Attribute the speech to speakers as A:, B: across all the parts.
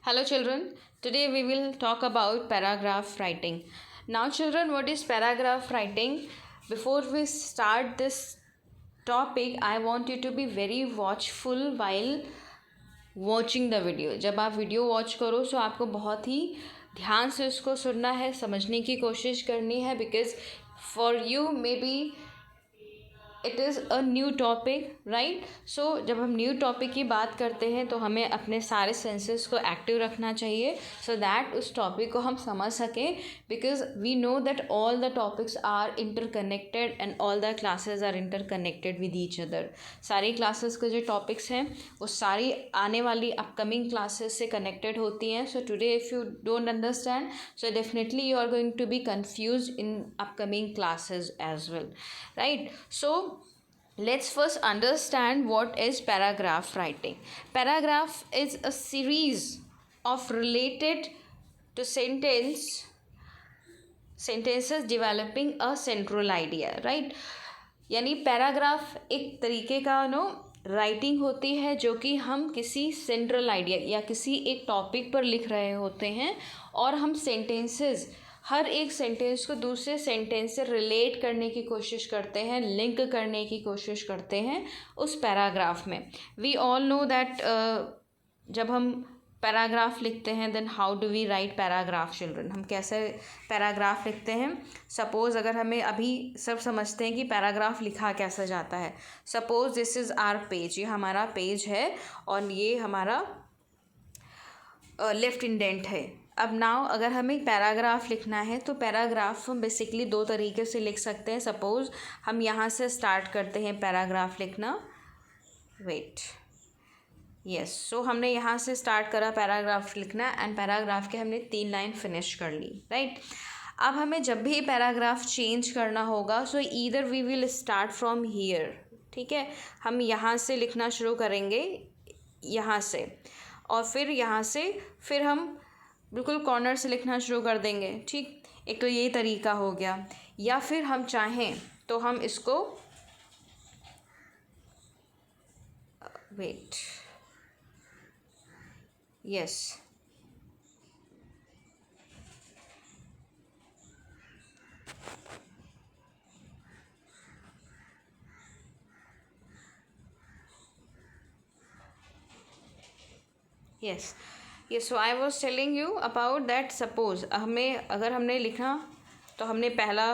A: Hello children, today we will talk about paragraph writing. Now children, what is paragraph writing? Before we start this topic, I want you to be very watchful while watching the video. जब आप video watch करो तो आपको बहुत ही ध्यान से उसको सुनना है, समझने की कोशिश करनी है, because for you maybe it is a new topic, right. So जब हम न्यू टॉपिक की बात करते हैं तो हमें अपने सारे सेंसेस को एक्टिव रखना चाहिए सो दैट उस टॉपिक को हम समझ सकें, because we know that all the topics are interconnected and all the classes are interconnected with each other. सारी क्लासेस के जो टॉपिक्स हैं वो सारी आने वाली अपकमिंग क्लासेस से कनेक्टेड होती हैं. So today if you don't understand, so definitely you are going to be confuse in upcoming classes as well, right. So let's first understand what is paragraph writing. Paragraph is a series of related to sentences developing a central idea, right. यानी paragraph एक तरीके का writing होती है जो कि हम किसी सेंट्रल आइडिया या किसी एक टॉपिक पर लिख रहे होते हैं और हम सेंटेंसेस, हर एक सेंटेंस को दूसरे सेंटेंस से रिलेट करने की कोशिश करते हैं, लिंक करने की कोशिश करते हैं उस पैराग्राफ में. वी ऑल नो दैट जब हम पैराग्राफ लिखते हैं then how do we write paragraph children. हम कैसे पैराग्राफ लिखते हैं? सपोज़ अगर हमें अभी सब समझते हैं कि पैराग्राफ लिखा कैसे जाता है. Suppose this is our page, ये हमारा पेज है और ये हमारा लेफ्ट इंडेंट है. अब नाउ अगर हमें पैराग्राफ लिखना है तो पैराग्राफ हम बेसिकली दो तरीके से लिख सकते हैं. सपोज़ हम यहाँ से स्टार्ट करते हैं पैराग्राफ लिखना. Wait, yes. सो हमने यहाँ से स्टार्ट करा पैराग्राफ लिखना एंड पैराग्राफ के हमने 3 लाइन फिनिश कर ली, राइट. अब हमें जब भी पैराग्राफ चेंज करना होगा so either we will start from here, ठीक है. हम यहाँ से लिखना शुरू करेंगे, यहाँ से, और फिर यहाँ से फिर हम बिल्कुल कॉर्नर से लिखना शुरू कर देंगे, ठीक. एक तो ये तरीका हो गया. या फिर हम चाहें तो हम इसको वेट, यस, यस. ये so I was telling you about that. Suppose हमें अगर हमने लिखा तो हमने पहला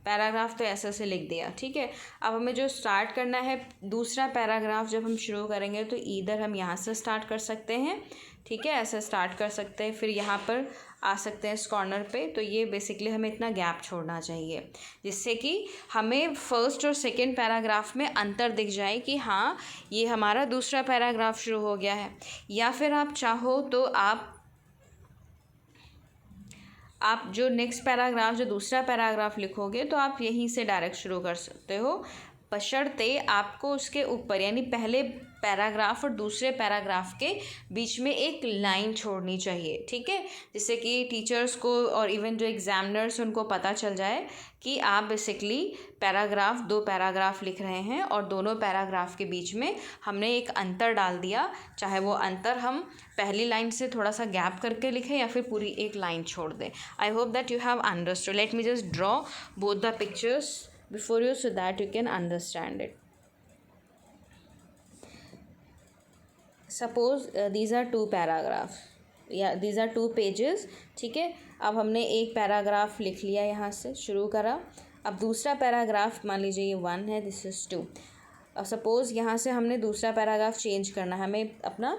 A: पैराग्राफ तो ऐसे लिख दिया, ठीक है. अब हमें जो स्टार्ट करना है दूसरा पैराग्राफ जब हम शुरू करेंगे तो ईदर हम यहाँ से स्टार्ट कर सकते हैं, ठीक है, ऐसे स्टार्ट कर सकते हैं, फिर यहाँ पर आ सकते हैं इस कॉर्नर पे. तो ये बेसिकली हमें इतना गैप छोड़ना चाहिए जिससे कि हमें फर्स्ट और सेकंड पैराग्राफ में अंतर दिख जाए कि हाँ ये हमारा दूसरा पैराग्राफ शुरू हो गया है. या फिर आप चाहो तो आप जो नेक्स्ट पैराग्राफ, जो दूसरा पैराग्राफ लिखोगे तो आप यहीं से डायरेक्ट शुरू कर सकते हो, बशर्ते आपको उसके ऊपर यानी पहले पैराग्राफ और दूसरे पैराग्राफ के बीच में एक लाइन छोड़नी चाहिए, ठीक है, जिससे कि टीचर्स को और इवन जो एग्जामिनर्स उनको पता चल जाए कि आप बेसिकली दो पैराग्राफ लिख रहे हैं और दोनों पैराग्राफ के बीच में हमने एक अंतर डाल दिया, चाहे वो अंतर हम पहली लाइन से थोड़ा सा गैप करके लिखें या फिर पूरी एक लाइन छोड़ दें. आई hope that you have understood. Let me just draw both the pictures before you so that you can understand it. Suppose these are 2 paragraphs, these are 2 pages, ठीक है. अब हमने एक पैराग्राफ लिख लिया, यहाँ से शुरू करा. अब दूसरा पैराग्राफ मान लीजिए ये 1 है, दिस इज़ 2. अब सपोज़ यहाँ से हमने दूसरा पैराग्राफ चेंज करना है, हमें अपना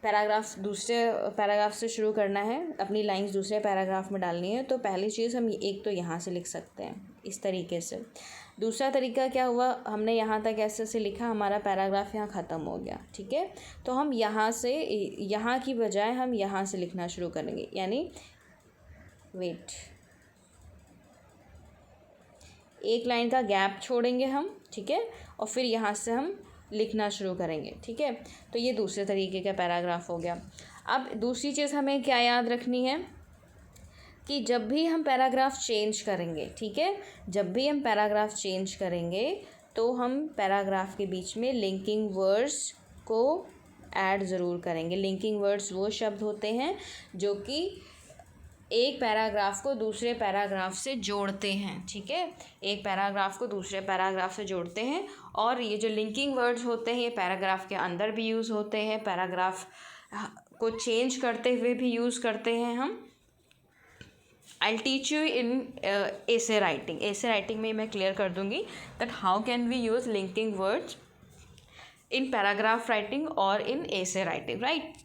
A: पैराग्राफ दूसरे पैराग्राफ से शुरू करना है, अपनी लाइंस दूसरे पैराग्राफ में डालनी है. तो पहली चीज़ हम एक तो यहाँ से लिख सकते हैं इस तरीके से. दूसरा तरीका क्या हुआ, हमने यहाँ तक ऐसे लिखा, हमारा पैराग्राफ यहाँ ख़त्म हो गया, ठीक है. तो हम यहाँ से, यहाँ की बजाय हम यहाँ से लिखना शुरू करेंगे, यानी वेट, एक लाइन का गैप छोड़ेंगे हम, ठीक है, और फिर यहाँ से हम लिखना शुरू करेंगे, ठीक है. तो ये दूसरे तरीके का पैराग्राफ हो गया. अब दूसरी चीज़ हमें क्या याद रखनी है कि जब भी हम पैराग्राफ चेंज करेंगे, ठीक है, जब भी हम पैराग्राफ चेंज करेंगे तो हम पैराग्राफ के बीच में लिंकिंग वर्ड्स को ऐड ज़रूर करेंगे। लिंकिंग वर्ड्स वो शब्द होते हैं जो कि एक पैराग्राफ को दूसरे पैराग्राफ से जोड़ते हैं, ठीक है, एक पैराग्राफ को दूसरे पैराग्राफ से जोड़ते हैं। और ये जो लिंकिंग वर्ड्स होते हैं ये पैराग्राफ के अंदर भी यूज़ होते हैं, पैराग्राफ को चेंज करते हुए भी यूज़ करते हैं हम। I teach you in essay writing. Essay writing में मैं क्लियर कर दूंगी that how can we use linking words in paragraph writing or in essay writing, right?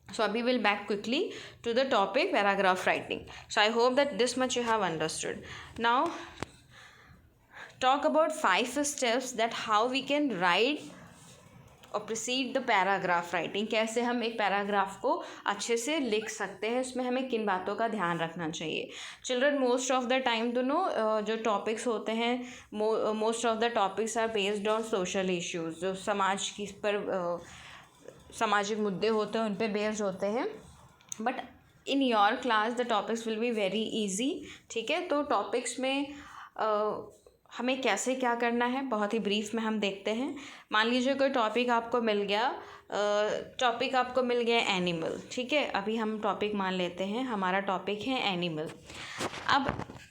A: So we will back quickly to the topic paragraph writing. So I hope that this much you have understood. Now talk about 5 steps that how we can write और proceed the paragraph writing. कैसे हम एक paragraph को अच्छे से लिख सकते हैं, उसमें हमें किन बातों का ध्यान रखना चाहिए। Children most of the time जो टॉपिक्स होते हैं, most of the topics are based on social issues, जो समाज की पर सामाजिक मुद्दे होते हैं उन पे बेस्ड होते हैं। But in your class the topics will be very easy, ठीक है। तो टॉपिक्स में हमें कैसे क्या करना है बहुत ही ब्रीफ में हम देखते हैं। मान लीजिए कोई टॉपिक आपको मिल गया एनिमल, ठीक है। अभी हम टॉपिक मान लेते हैं, हमारा टॉपिक है एनिमल। अब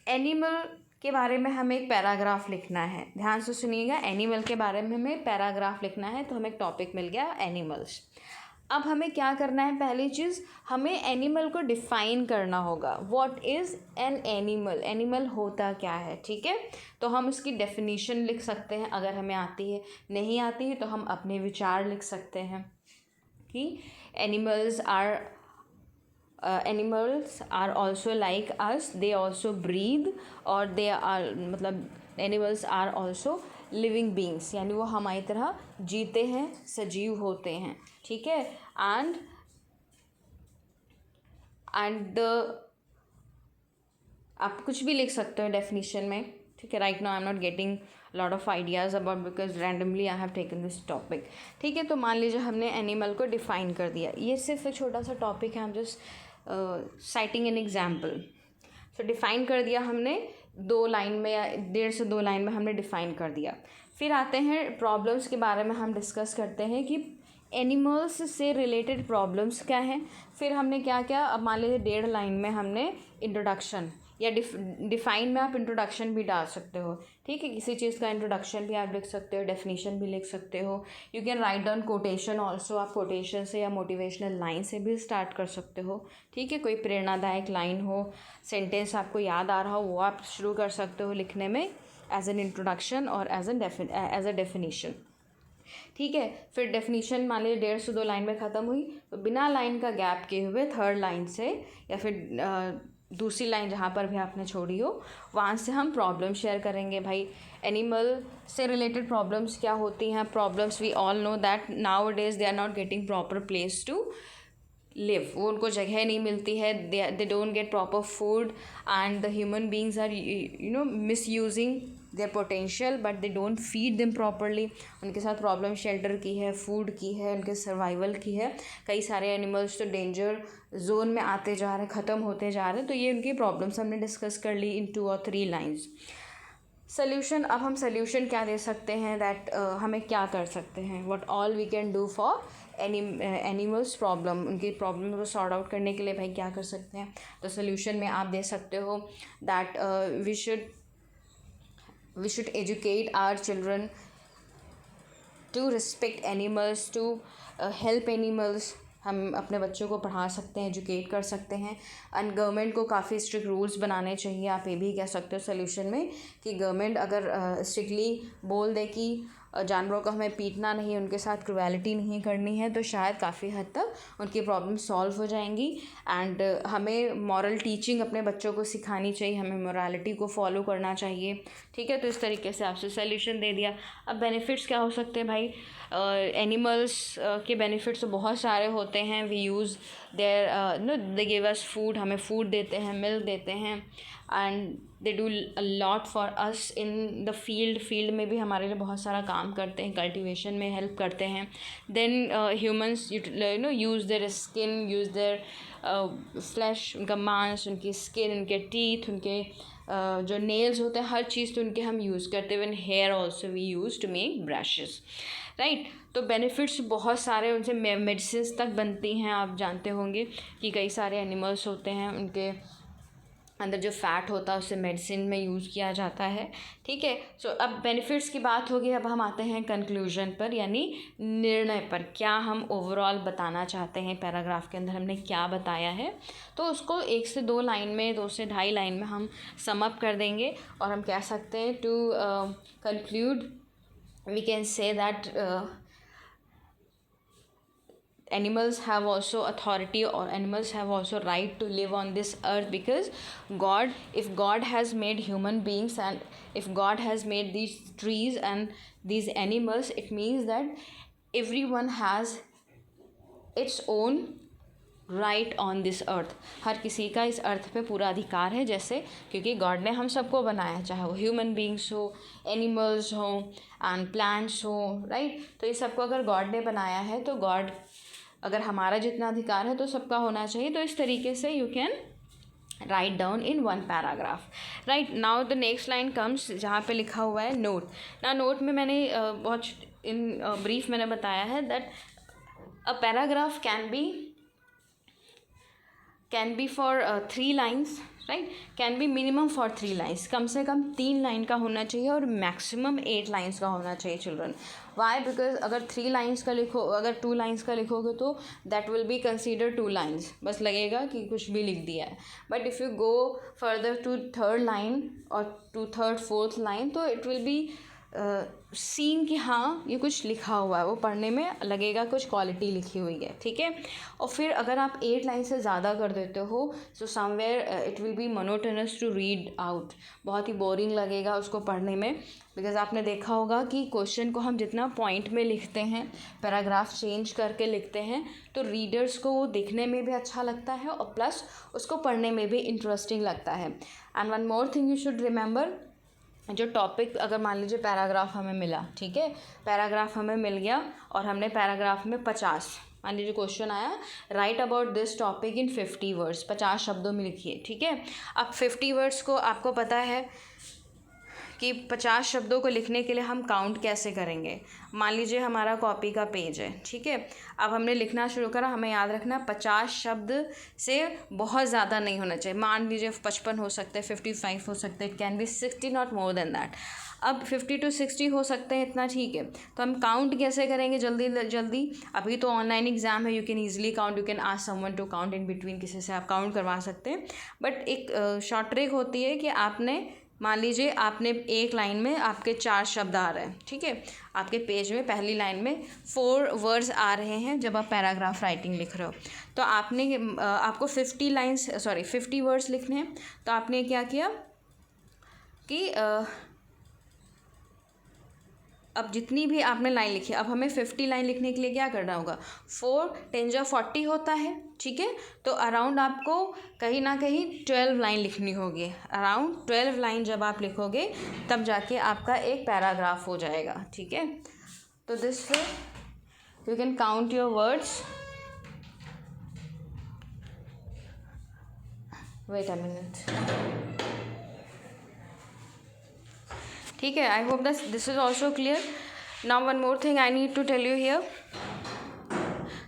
A: एनिमल के बारे में हमें एक पैराग्राफ लिखना है, ध्यान से सुनिएगा। एनिमल के बारे में हमें पैराग्राफ लिखना है, तो हमें एक टॉपिक मिल गया एनिमल्स। अब हमें क्या करना है, पहली चीज़ हमें एनिमल को डिफ़ाइन करना होगा। What is an animal, animal होता क्या है, ठीक है। तो हम उसकी डेफिनीशन लिख सकते हैं, अगर हमें आती है, नहीं आती है तो हम अपने विचार लिख सकते हैं कि animals are also like us, they also breathe, और दे आर मतलब animals are also living beings, यानी वो हमारी तरह जीते हैं, सजीव होते हैं, ठीक है। एंड आप कुछ भी लिख सकते हो डेफिनेशन में, ठीक है। Right now I am not getting lot of ideas about because randomly I have taken this topic, ठीक है। तो मान लीजिए हमने एनिमल को डिफ़ाइन कर दिया, ये सिर्फ एक छोटा सा टॉपिक है, हम just citing an example. So define कर दिया हमने 2 लाइन में या 1.5 से 2 लाइन में हमने डिफ़ाइन कर दिया। फिर आते हैं प्रॉब्लम्स के बारे में, हम डिस्कस करते हैं कि एनिमल्स से रिलेटेड प्रॉब्लम्स क्या हैं। फिर हमने क्या क्या, अब मान लीजिए 1.5 लाइन में हमने इंट्रोडक्शन या डिफ़ाइन में आप इंट्रोडक्शन भी डाल सकते हो, ठीक है। किसी चीज़ का इंट्रोडक्शन भी आप लिख सकते हो, डेफिनेशन भी लिख सकते हो। You can write down quotation also, आप कोटेशन से या मोटिवेशनल लाइन से भी स्टार्ट कर सकते हो, ठीक है। कोई प्रेरणादायक लाइन हो, सेंटेंस आपको याद आ रहा हो, वो आप शुरू कर सकते हो लिखने में एज एन इंट्रोडक्शन और एज अ डेफिनेशन, ठीक है। फिर डेफिनेशन मान लीजिए 1.5 से 2 लाइन में ख़त्म हुई, तो बिना लाइन का गैप किए हुए 3rd लाइन से या फिर दूसरी लाइन जहाँ पर भी आपने छोड़ी हो वहाँ से हम प्रॉब्लम शेयर करेंगे। भाई एनिमल से रिलेटेड प्रॉब्लम्स क्या होती हैं। Problems we all know that nowadays they are not getting proper place to live, वो उनको जगह नहीं मिलती है, they don't get proper food and the human beings are misusing their potential but they don't feed them properly. उनके साथ problem shelter की है, फूड की है, उनके सर्वाइवल की है। कई सारे एनिमल्स तो डेंजर जोन में आते जा रहे हैं, ख़त्म होते जा रहे हैं। तो ये उनकी प्रॉब्लम्स हमने डिस्कस कर ली इन 2 और 3 लाइन्स। सोल्यूशन, अब हम सोल्यूशन क्या दे सकते हैं, दैट हमें क्या कर सकते हैं, what all we can do for animals problem, उनकी प्रॉब्लम को सॉर्ट आउट करने के लिए भाई क्या कर सकते हैं। तो सोल्यूशन में आप दे सकते हो that we should educate our children to respect animals, to help animals। हम अपने बच्चों को पढ़ा सकते हैं, एजुकेट कर सकते हैं। एंड गवर्नमेंट को काफ़ी स्ट्रिक्ट रूल्स बनाने चाहिए। आप ये भी कह सकते हो सोल्यूशन में कि गवर्नमेंट अगर स्ट्रिक्टली बोल दे कि जानवरों को हमें पीटना नहीं, उनके साथ क्रुएलिटी नहीं करनी है, तो शायद काफ़ी हद तक उनकी प्रॉब्लम सॉल्व हो जाएंगी। एंड हमें मॉरल टीचिंग अपने बच्चों को सिखानी चाहिए, हमें मोरालिटी को फॉलो करना चाहिए, ठीक है। तो इस तरीके से आपसे सोल्यूशन दे दिया। अब बेनिफिट्स क्या हो सकते हैं भाई, एनिमल्स के बेनिफिट्स तो बहुत सारे होते हैं। We use they give us food, हमें फूड देते हैं, मिल्क देते हैं, and they do a lot for us in the field में भी हमारे लिए बहुत सारा काम करते हैं, कल्टिवेशन में हेल्प करते हैं। Then humans use their skin, use their flesh, उनका मांस, उनकी स्किन, उनके टीथ, उनके जो नेल्स होते हैं, हर चीज़ तो उनके हम यूज़ करते हैं। Even hair also we use to make brushes. Right. तो बेनिफिट्स बहुत सारे, उनसे मेडिसिन तक बनती हैं। आप जानते होंगे कि कई सारे एनिमल्स होते हैं, उनके अंदर जो फ़ैट होता है उससे मेडिसिन में यूज़ किया जाता है, ठीक है। सो अब बेनिफिट्स की बात होगी, अब हम आते हैं कंक्लूजन पर, यानी निर्णय पर। क्या हम ओवरऑल बताना चाहते हैं, पैराग्राफ के अंदर हमने क्या बताया है, तो उसको 1 से 2 लाइन में, 2 से ढाई लाइन में हम सम अप कर देंगे और हम कह सकते हैं to conclude we can say that animals have also authority, or animals have also right to live on this earth, because God, if God has made human beings and if God has made these trees and these animals, it means that everyone has its own right on this earth. हर किसी का इस अर्थ पे पूरा अधिकार है, जैसे क्योंकि गॉड ने हम सबको बनाया, चाहे वो ह्यूमन बींग्स हो, एनिमल्स हो एंड प्लांट्स हो, राइट। तो ये सबको अगर गॉड ने बनाया है तो गॉड, अगर हमारा जितना अधिकार है तो सबका होना चाहिए। तो इस तरीके से you can write down in 1 paragraph, right. Now the next line comes, जहाँ पे लिखा हुआ है नोट। ना नोट में मैंने बहुत इन ब्रीफ मैंने बताया है that a paragraph can be for 3 lines, right, can be minimum for 3 lines. कम से कम 3 लाइन का होना चाहिए और मैक्सिमम 8 लाइन्स का होना चाहिए चिल्ड्रन। वाई? बिकॉज अगर 3 लाइन्स का लिखो, अगर 2 लाइन्स का लिखोगे तो that will be consider 2 lines, बस लगेगा कि कुछ भी लिख दिया है। But if you go further to 3rd line और टू 3rd 4th लाइन, तो इट विल बी सीन कि हाँ ये कुछ लिखा हुआ है, वो पढ़ने में लगेगा कुछ क्वालिटी लिखी हुई है, ठीक है। और फिर अगर आप 8 लाइन से ज़्यादा कर देते हो, so somewhere it will be monotonous to read out, बहुत ही बोरिंग लगेगा उसको पढ़ने में। बिकॉज आपने देखा होगा कि क्वेश्चन को हम जितना पॉइंट में लिखते हैं, पैराग्राफ चेंज करके लिखते हैं, तो रीडर्स को वो देखने में भी अच्छा लगता है और प्लस उसको पढ़ने में भी इंटरेस्टिंग लगता है। And one more thing you should remember, जो टॉपिक, अगर मान लीजिए पैराग्राफ हमें मिला, ठीक है, पैराग्राफ हमें मिल गया और हमने पैराग्राफ में 50, मान लीजिए क्वेश्चन आया, right about this topic in 50 words, 50 शब्दों में लिखिए, ठीक है। अब 50 वर्ड्स को आपको पता है कि 50 शब्दों को लिखने के लिए हम काउंट कैसे करेंगे। मान लीजिए हमारा कॉपी का पेज है, ठीक है, अब हमने लिखना शुरू करा, हमें याद रखना 50 शब्द से बहुत ज़्यादा नहीं होना चाहिए। मान लीजिए 55 हो सकते हैं, 55 हो सकते हैं, can be 60, not more than that. अब 50 to 60 हो सकते हैं, इतना ठीक है। तो हम काउंट कैसे करेंगे जल्दी जल्दी? अभी तो ऑनलाइन एग्जाम है, you can easily count, you can ask someone to count in between, किसी से आप काउंट करवा सकते हैं। बट एक शॉर्ट ट्रिक होती है कि आपने, मान लीजिए आपने एक लाइन में आपके 4 शब्द आ रहे हैं, ठीक है, आपके पेज में पहली लाइन में 4 वर्ड्स आ रहे हैं जब आप पैराग्राफ राइटिंग लिख रहे हो, तो आपको 50 वर्ड्स लिखने हैं। तो आपने क्या किया कि अब जितनी भी आपने लाइन लिखी, अब हमें 50 लाइन लिखने के लिए क्या करना होगा, 4 10 जा 40 होता है, ठीक है। तो अराउंड आपको कहीं ना कहीं 12 लाइन लिखनी होगी। अराउंड 12 लाइन जब आप लिखोगे तब जाके आपका एक पैराग्राफ हो जाएगा, ठीक है। तो this way you can count your words. Wait a minute, ठीक है। I hope that this is also clear. Now one more thing I need to tell you here.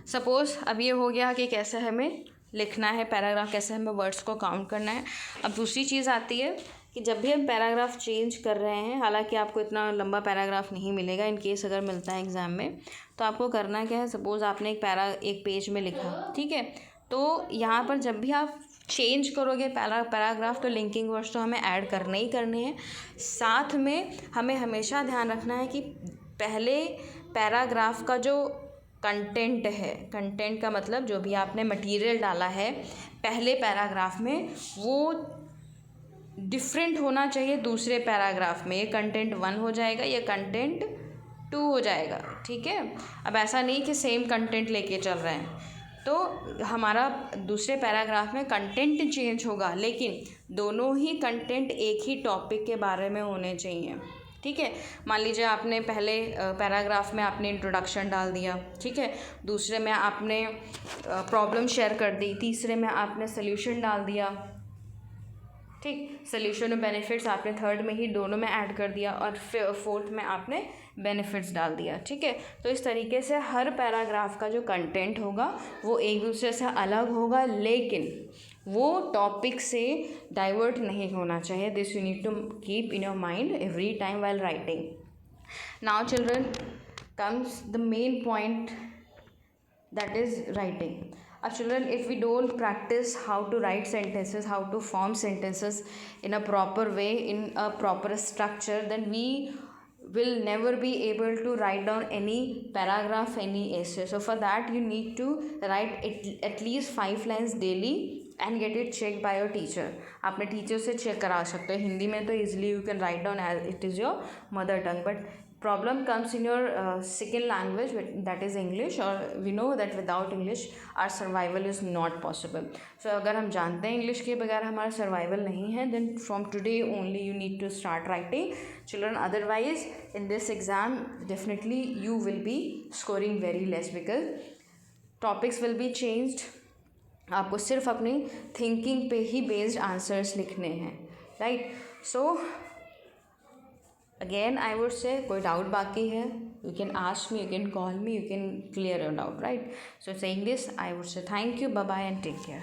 A: Suppose अब ये हो गया कि कैसे हमें लिखना है पैराग्राफ, कैसे हमें वर्ड्स को काउंट करना है। अब दूसरी चीज़ आती है कि जब भी हम पैराग्राफ चेंज कर रहे हैं, हालांकि आपको इतना लंबा पैराग्राफ नहीं मिलेगा, इन केस अगर मिलता है एग्ज़ाम में, तो आपको करना क्या है, सपोज़ आपने एक पेज में लिखा, ठीक है, तो यहाँ पर जब भी आप चेंज करोगे पैराग्राफ, तो लिंकिंग वर्ड्स तो हमें ऐड करने ही करने हैं। साथ में हमें हमेशा ध्यान रखना है कि पहले पैराग्राफ का जो कंटेंट है, कंटेंट का मतलब जो भी आपने मटेरियल डाला है पहले पैराग्राफ में, वो डिफरेंट होना चाहिए दूसरे पैराग्राफ में। ये कंटेंट 1 हो जाएगा, ये कंटेंट 2 हो जाएगा, ठीक है। अब ऐसा नहीं कि सेम कंटेंट लेके चल रहे हैं, तो हमारा दूसरे पैराग्राफ में कंटेंट चेंज होगा, लेकिन दोनों ही कंटेंट एक ही टॉपिक के बारे में होने चाहिए, ठीक है। मान लीजिए आपने पहले पैराग्राफ में आपने इंट्रोडक्शन डाल दिया, ठीक है, दूसरे में आपने प्रॉब्लम शेयर कर दी, तीसरे में आपने सोल्यूशन डाल दिया, ठीक, सोल्यूशन और बेनिफिट्स आपने 3rd में ही दोनों में ऐड कर दिया, और 4th में आपने बेनिफिट्स डाल दिया, ठीक है। तो इस तरीके से हर पैराग्राफ का जो कंटेंट होगा वो एक दूसरे से अलग होगा, लेकिन वो टॉपिक से डाइवर्ट नहीं होना चाहिए। This you need to keep in your mind every time while writing. Now children, comes the main point, that is writing. Children, if we don't practice how to write sentences, how to form sentences in a proper way, in a proper structure, then we will never be able to write down any paragraph, any essay. So for that you need to write at least 5 lines daily and get it checked by your teacher. आपने teacher से check करा सकते हो। हिंदी में तो easily you can write down as it is your mother tongue, but problem comes in your second language, that is English, or we know that without English our survival is not possible. So अगर हम जानते हैं English के बगैर हमारा survival नहीं है, then from today only you need to start writing children, otherwise in this exam definitely you will be scoring very less because topics will be changed. आपको सिर्फ अपनी थिंकिंग पे ही बेस्ड आंसर्स लिखने हैं, right. So again I would say कोई doubt बाकी है, you can ask me, you can call me, you can clear your doubt, right. So saying this I would say thank you, bye bye and take care.